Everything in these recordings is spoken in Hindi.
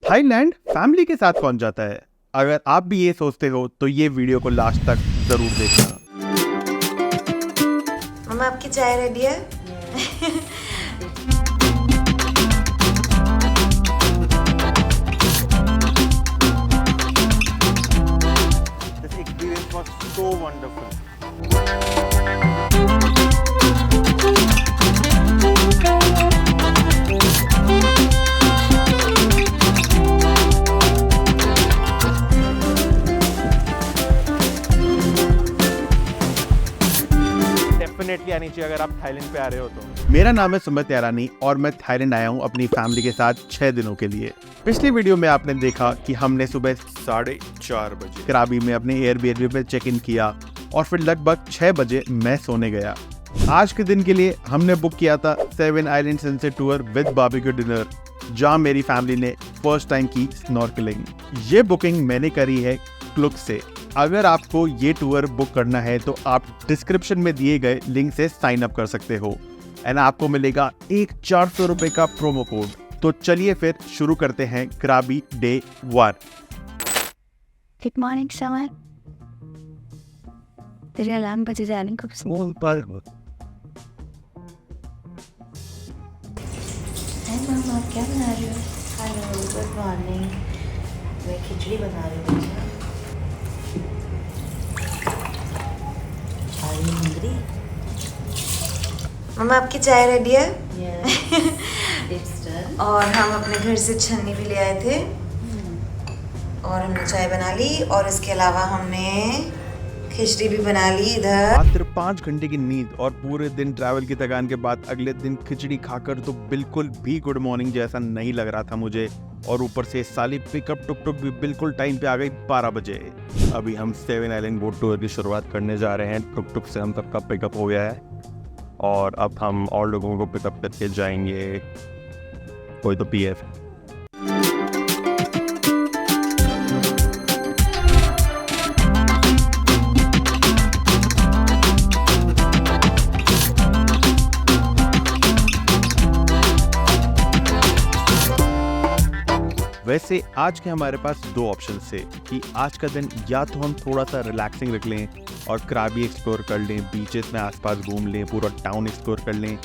थाईलैंड फैमिली के साथ कौन जाता है? अगर आप भी ये सोचते हो तो ये वीडियो को लास्ट तक जरूर देखना। मम्मा आपकी चाय रेडी है? This experience was so wonderful. Definitely आनी चाहिए अगर आप थाईलैंड पे आ रहे हो तो। मेरा नाम है सुमित यारानी और मैं थाईलैंड आया हूँ अपनी फैमिली के साथ 6 दिनों के लिए। पिछली वीडियो में आपने देखा कि हमने सुबह 4:30 बजे कराबी में अपने एयरबीएनबी पे चेक इन किया और फिर लगभग 6 बजे मैं सोने गया। आज के दिन के लिए हमने बुक किया था 7 island sunset tour with barbecue dinner, जहाँ मेरी फैमिली ने फर्स्ट टाइम की स्नॉर्कलिंग। ये बुकिंग मैंने करी है क्लुक से। अगर आपको ये टूर बुक करना है तो आप डिस्क्रिप्शन में दिए गए लिंक से साइन अप कर सकते हो एंड आपको मिलेगा एक 400 रुपए का प्रोमो कोड। तो चलिए फिर शुरू करते हैं कराबी डे 1। Good morning summer. तेरे अलार्म बजे जा रहे हैं कब से? हाय मम्मा, आप क्या बना रही हो? Hello, good morning. मैं खिचड़ी बना रही हूँ। Are you hungry? मम्मा आपकी चाय रेडी है? It's done. और हम अपने घर से छन्नी भी ले आए थे और हमने चाय बना ली और इसके अलावा हमने खिचड़ी भी बना ली इधर। मात्र 5 घंटे की नींद और पूरे दिन ट्रैवल की थकान के बाद अगले दिन खिचड़ी खाकर तो बिल्कुल भी गुड मॉर्निंग जैसा नहीं लग रहा था मुझे। और ऊपर से साली पिकअप टुक भी बिल्कुल टाइम पे आ गई 12 बजे। अभी हम 7 आइलैंड बोट टूर की शुरुआत करने जा रहे हैं। टुक से हम सबका पिकअप हो गया है और अब हम और लोगों को पिकअप करके जाएंगे। कोई तो पीएफ। वैसे आज के हमारे पास 2 ऑप्शन थे कि आज का दिन या तो हम थोड़ा सा रिलैक्सिंग रख लें और कराबी एक्सप्लोर कर लें, बीचेस में आसपास घूम लें, पूरा टाउन एक्सप्लोर कर लें,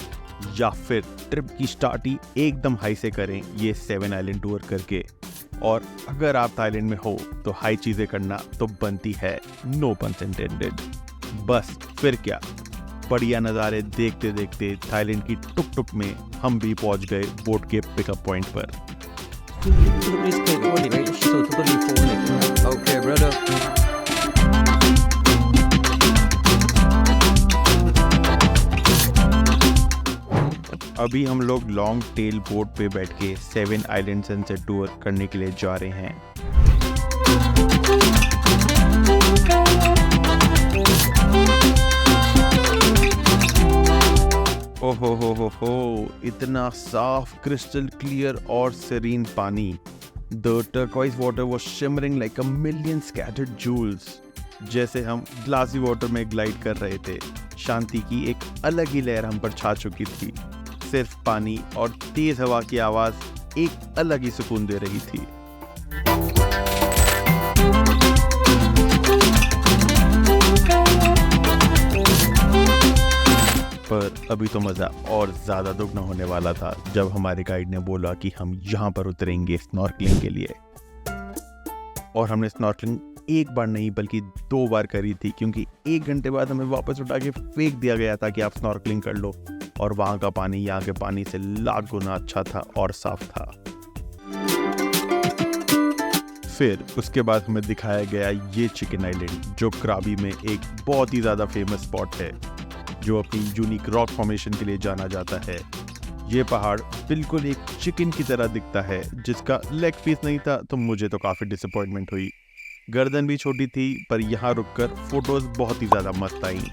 या फिर ट्रिप की स्टार्ट ही एकदम हाई से करें ये 7 आइलैंड टूर करके। और अगर आप थाईलैंड में हो तो हाई चीज़ें करना तो बनती है, नो पन इंटेंडेड। बस फिर क्या, बढ़िया नज़ारे देखते देखते थाईलैंड की टुक में हम भी पहुंच गए बोट के पिकअप पॉइंट पर। Okay, brother. अभी हम लोग लॉन्ग टेल बोट पे बैठ के 7 आइलैंड सनसेट टूर करने के लिए जा रहे हैं। ओहो, इतना साफ, क्रिस्टल क्लियर और सेरीन पानी। The turquoise water was shimmering like a million scattered jewels. जैसे हम ग्लासी वाटर में ग्लाइड कर रहे थे। शांति की एक अलग ही लहर हम पर छा चुकी थी। सिर्फ पानी और तेज हवा की आवाज एक अलग ही सुकून दे रही थी। पर अभी तो मजा और ज्यादा दुगना होने वाला था जब हमारे गाइड ने बोला कि हम यहाँ पर उतरेंगे स्नॉर्कलिंग के लिए। और हमने स्नॉर्कलिंग एक बार नहीं बल्कि 2 बार करी थी, क्योंकि 1 घंटे बाद हमें वापस उठा के फेंक दिया गया था कि आप स्नॉर्कलिंग कर लो। और वहाँ का पानी यहाँ के पानी से लाख गुना अच्छा था और साफ था। फिर उसके बाद हमें दिखाया गया ये चिकन आइलैंड, जो कराबी में एक बहुत ही ज्यादा फेमस स्पॉट है, जो अपनी यूनिक रॉक फॉर्मेशन के लिए जाना जाता है। ये पहाड़ बिल्कुल एक चिकन की तरह दिखता है, जिसका लेग पीस नहीं था तो मुझे तो काफी डिसअपॉइंटमेंट हुई। गर्दन भी छोटी थी, पर यहाँ रुककर फोटोज बहुत ही ज्यादा मस्त आई।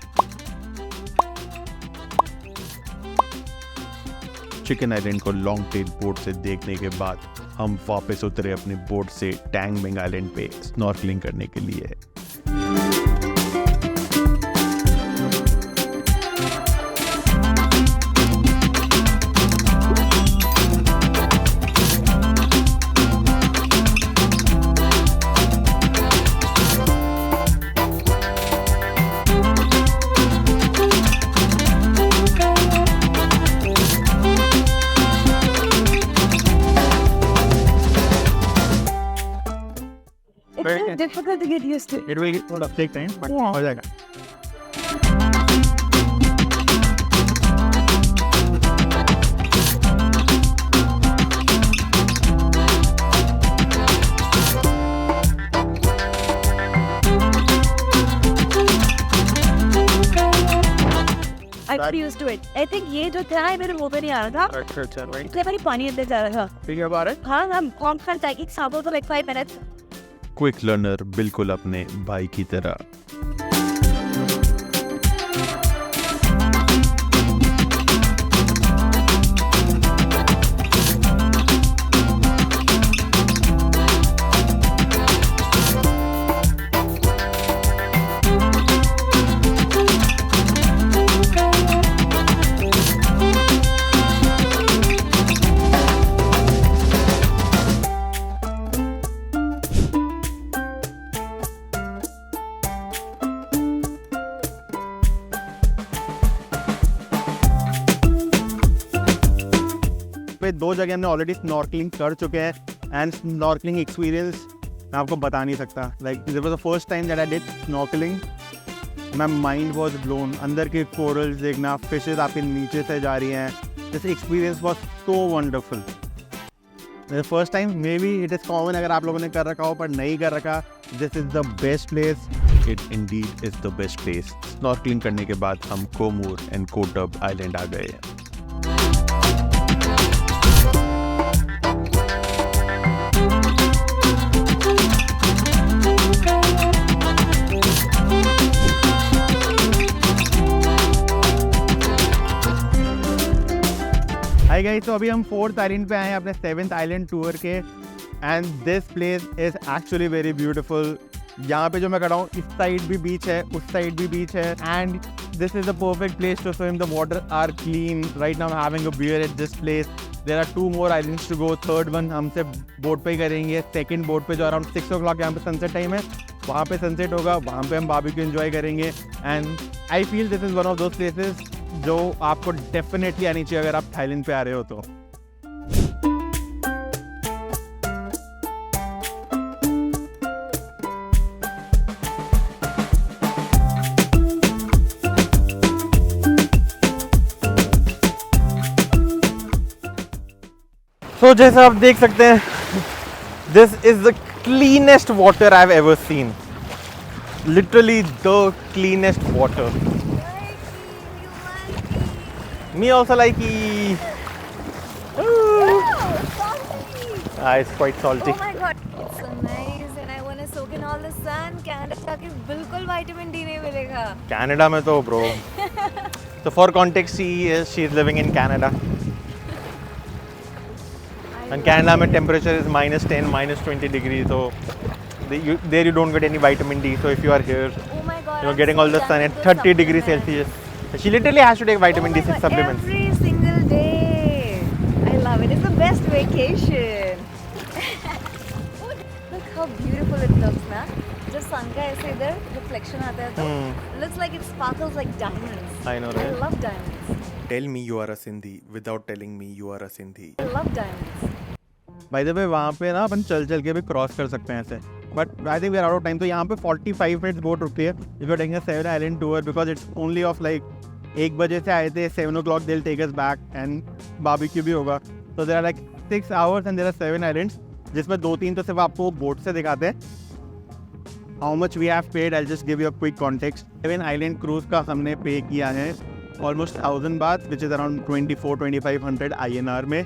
चिकन आइलैंड को लॉन्ग टेल बोट से देखने के बाद हम वापस उतरे अपने बोट से टैंग मेंग आइलैंड पे स्नॉर्कलिंग करने के लिए। very difficult to get used to. it will take time, but हो जाएगा. I got used to it. I think ये जो था मेरे मुंह पे नहीं आ रहा था. अच्छा right. इसलिए मेरी पानी अंदर जा रहा था. Think about it. हाँ हम कॉन्फिडेंट था कि साबो तो like 5 minutes. क्विक लर्नर बिल्कुल अपने भाई की तरह. पे 2 जगह हमने ऑलरेडी स्नॉर्कलिंग कर चुके हैं एंड स्नॉर्कलिंग एक्सपीरियंस मैं आपको बता नहीं सकता. Like this was the first time that I did snorkelling. My mind was blown. अंदर के कोरल्स देखना, फिशेस आपके नीचे से जा रही हैं. This experience was so wonderful. First time may be it is common अगर आप लोगों ने कर रखा हो, पर नहीं कर रखा, this is the best place. It Indeed is the best place. Snorkelling करने के बाद हम कोमोर एंड कोटब आइलैंड आ गए हैं. हाय गाइस, तो अभी हम 4th आइलैंड पे आए हैं अपने 7th आइलैंड टूर के and this place is actually very beautiful. यहाँ पे जो मैं खड़ा हूँ, इस साइड भी बीच है, उस साइड भी बीच है and this is the perfect place to swim. The water are clean. Right now I am having a beer at this place. There are 2 more islands to go. 3rd one हम सिर्फ बोट पे ही करेंगे. 2nd बोट पे जो अराउंड 6 o'clock यहाँ पे सनसेट टाइम है, वहाँ पे सनसेट होगा, वहाँ पे हम बारबेक्यू एंजॉय करेंगे. And I feel this is one of those places जो आपको डेफिनेटली आनी चाहिए अगर आप थाईलैंड पे आ रहे हो तो. तो जैसा आप देख सकते हैं, this is the cleanest water I have ever seen. Literally the cleanest water. Me also like it. It's quite salty. Oh my god, it's so nice and I want to soak in all the sun. Canada जाके बिल्कुल vitamin D नहीं मिलेगा. Canada में तो bro. So for context, she is living in Canada. And Canada में temperature is -10, -20 degrees. So there you don't get any vitamin D. So if you are here, Oh my god, you're I'm getting so all the done sun with at those 30 degrees supplements. Celsius. She literally has to take vitamin Oh my D6 god, supplements. every single day. I love it. It's the best vacation. Look how beautiful it looks, ना? जब sun का ऐसे इधर reflection आता है तो looks like it sparkles like diamonds. I know, I right? love diamonds. Tell me you are a Sindhi without telling me you are a Sindhi. I love diamonds. By the way वहाँ पे ना अपन चल चल के भी क्रॉस कर सकते हैं ऐसे, but I think we are out of time. तो यहाँ पे 45 मिनट्स बोट रुकती है if you are taking a 7 island tour because it's only of like 1 बजे से आए थे. 7 o'clock they'll take us back and barbecue भी होगा. तो there are like 6 hours and there are 7 islands, जिसमें 2-3 तो सिर्फ आपको बोट से दिखाते हैं. How much we have paid, I just give you a quick context. 7 island cruise का हमने पे किया है ऑलमोस्ट 1000 बात, विच इज़ अराउंड 24-2500 INR में.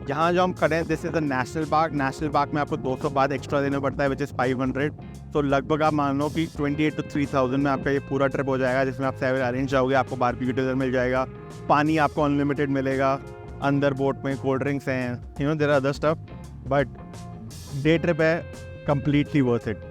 यहाँ जो हम खड़े हैं, this is the national park. National park में आपको 200 बात एक्स्ट्रा देना पड़ता है, विच इज़ 500. तो लगभग आप मान लो कि 28 to 3000 में आपका ये पूरा ट्रिप हो जाएगा, जिसमें आप 7 आइलैंड जाओगे. आपको बारबेक्यू टेबल मिल जाएगा, पानी आपको अनलिमिटेड मिलेगा, अंदर बोट में कोल्ड ड्रिंक्स हैं, you know there are other stuff, but day trip है, कम्प्लीटली वर्थ इट.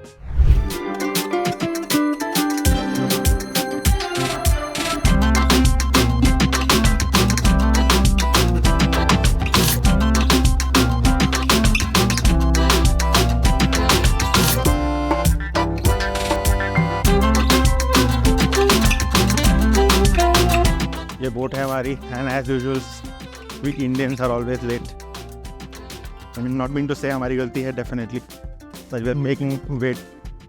ये बोट है हमारी and as usual we Indians are always late. I mean not mean to say हमारी गलती है definitely, that we are making wait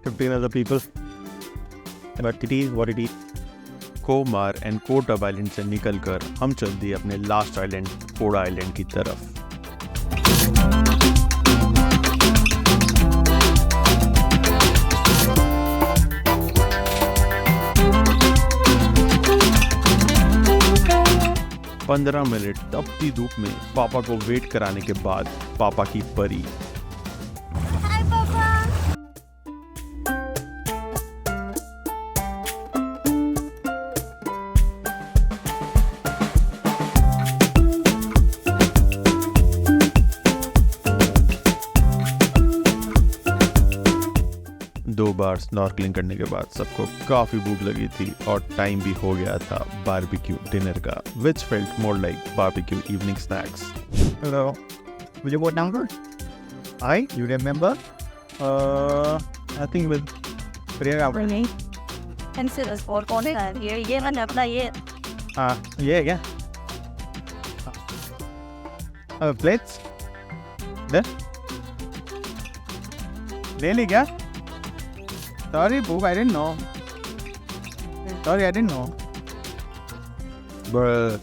15 other people, but it is what it is. कोमार एंड कोटब आइलैंड से निकलकर हम चल दिए अपने लास्ट आइलैंड कोड़ा आइलैंड की तरफ। पंद्रह मिनट तपती धूप में पापा को वेट कराने के बाद पापा की परी Hi, Papa. दो बार स्नॉर्कलिंग करने के बाद सबको काफी भूख लगी थी और टाइम भी हो गया था बारबेक्यू डिनर का, which felt more like barbecue evening snacks. Hello. Will you what number? You remember? I think with Priya. Really? Pencil is for कौन है ये मैंने अपना ये Yeah, yeah. Plates? There? ले ली क्या? Sorry, Boop, I didn't know. Sorry, I didn't know. Bruh.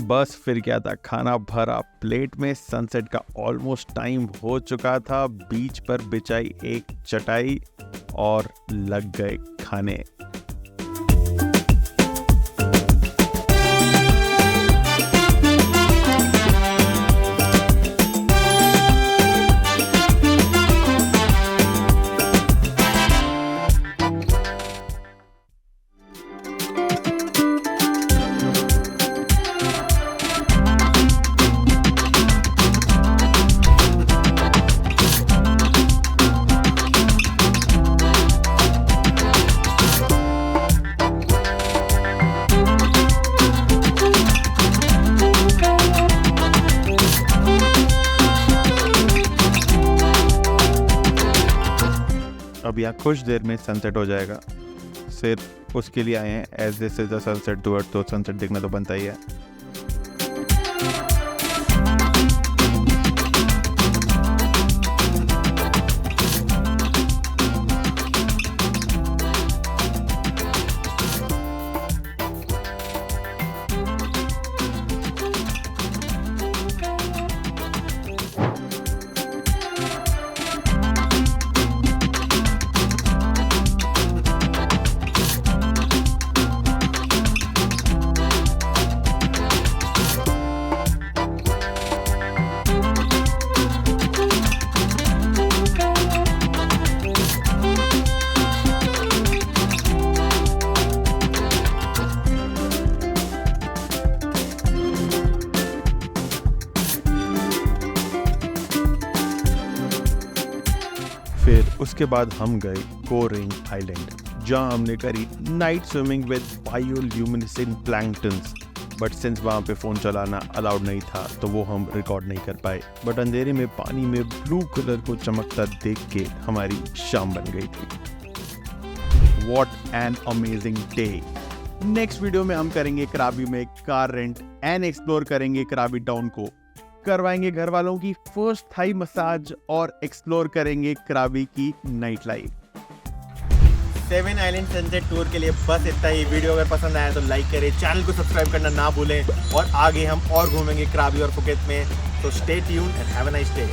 बस फिर क्या था, खाना भरा प्लेट में, सनसेट का ऑलमोस्ट टाइम हो चुका था, बीच पर बिछाई एक चटाई और लग गए खाने। अब यहाँ कुछ देर में सनसेट हो जाएगा, सिर्फ उसके लिए आए हैं। As this is the sunset tour, तो सनसेट देखना तो बनता ही है। फिर उसके बाद हम गए कोरिंग आइलैंड, जहां हमने करी night swimming with bioluminescent planktons, but since वहां पे फ़ोन चलाना अलाउड नहीं था तो वो हम रिकॉर्ड नहीं कर पाए। बट अंधेरे में पानी में ब्लू कलर को चमकता देख के हमारी शाम बन गई थी। What an amazing day. Next video में हम करेंगे कराबी में कार रेंट एंड एक्सप्लोर करेंगे कराबी टाउन को, करवाएंगे घर वालों की फर्स्ट थाई मसाज और एक्सप्लोर करेंगे कराबी की night life. 7 island sunset tour के लिए बस इतना ही। वीडियो अगर पसंद आया तो लाइक करें, चैनल को सब्सक्राइब करना ना भूलें, और आगे हम और घूमेंगे कराबी और फुकेत में। तो stay tuned and have a nice day.